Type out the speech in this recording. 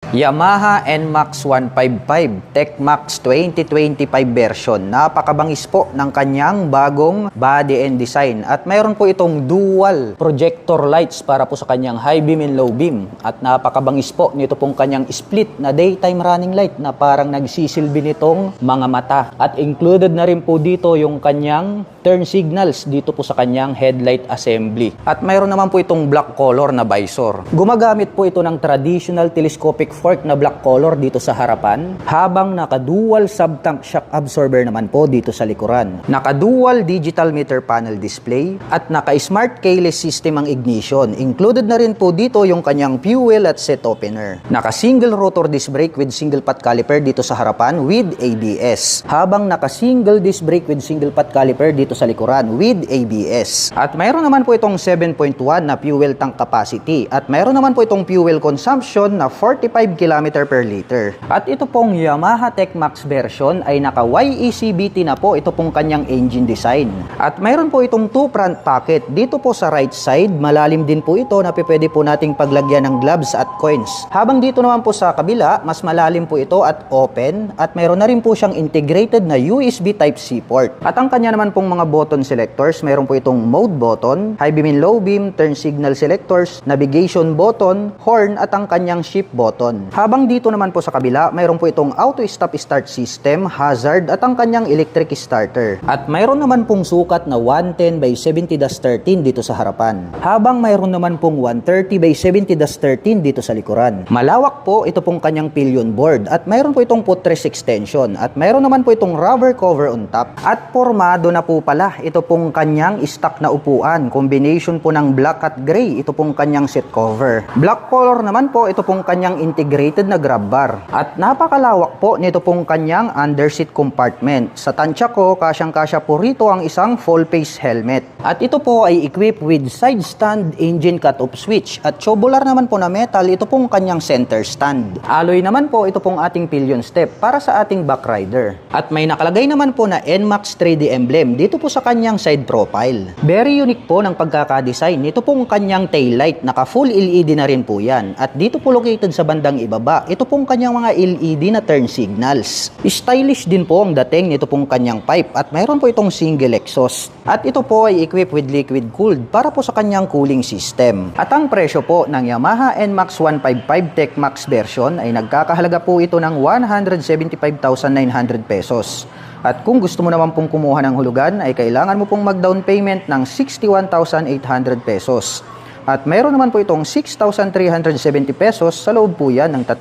Yamaha NMAX 155 TechMax 2025 version. Napakabangis po ng kanyang bagong body and design. At mayroon po itong dual projector lights para po sa kanyang high beam and low beam. At napakabangis po nito pong kanyang split na daytime running light na parang nagsisilbi nitong mga mata. At included na rin po dito yung kanyang turn signals dito po sa kanyang headlight assembly. At mayroon naman po itong black color na visor. Gumagamit po ito ng traditional telescopic fork na black color dito sa harapan, habang naka-dual sub-tank shock absorber naman po dito sa likuran. Naka-dual digital meter panel display at naka-smart keyless system ang ignition. Included na rin po dito yung kanyang fuel at set opener. Naka-single rotor disc brake with single pot caliper dito sa harapan with ABS, habang naka-single disc brake with single pot caliper dito sa likuran with ABS. At mayroon naman po itong 7.1 na fuel tank capacity at mayroon naman po itong fuel consumption na 45 km per liter. At ito pong Yamaha TechMax version ay naka YECBT na po ito pong kanyang engine design. At mayroon po itong 2 front pocket. Dito po sa right side, malalim din po ito na pwede po nating paglagyan ng gloves at coins. Habang dito naman po sa kabila, mas malalim po ito at open. At mayroon na rin po siyang integrated na USB Type-C port. At ang kanya naman pong mga button selectors, mayroon po itong mode button, high beam and low beam, turn signal selectors, navigation button, horn at ang kanyang shift button. Habang dito naman po sa kabila, mayroon po itong auto stop start system, hazard at ang kanyang electric starter. At mayroon naman pong sukat na 110 by 70-13 dito sa harapan. Habang mayroon naman pong 130 by 70-13 dito sa likuran. Malawak po ito pong kanyang pillion board at mayroon po itong footrest extension at mayroon naman po itong rubber cover on top. At formado na po pala ito pong kanyang stock na upuan. Combination po ng black at gray ito pong kanyang seat cover. Black color naman po ito pong kanyang integrated na grab bar. At napakalawak po nito pong kanyang underseat compartment. Sa tansya ko, kasyang-kasya po rito ang isang full face helmet. At ito po ay equipped with side stand engine cut-off switch. At tubular naman po na metal ito pong kanyang center stand. Alloy naman po ito pong ating pillion step para sa ating back rider. At may nakalagay naman po na NMAX 3D emblem dito po sa kanyang side profile. Very unique po ng pagkakadesign nito pong kanyang taillight. Naka full LED na rin po yan. At dito po located sa bandang ibaba, ito pong kanyang mga LED na turn signals. Stylish din po ang dating nito pong kanyang pipe at mayroon po itong single exhaust. At ito po ay equipped with liquid cooled para po sa kanyang cooling system. At ang presyo po ng Yamaha NMAX 155 TechMax version ay nagkakahalaga po ito ng 175,900 pesos. At kung gusto mo naman pong kumuha ng hulugan ay kailangan mo pong mag-down payment ng 61,800 pesos. At mayroon naman po itong 6,370 pesos sa loob po yan ng 3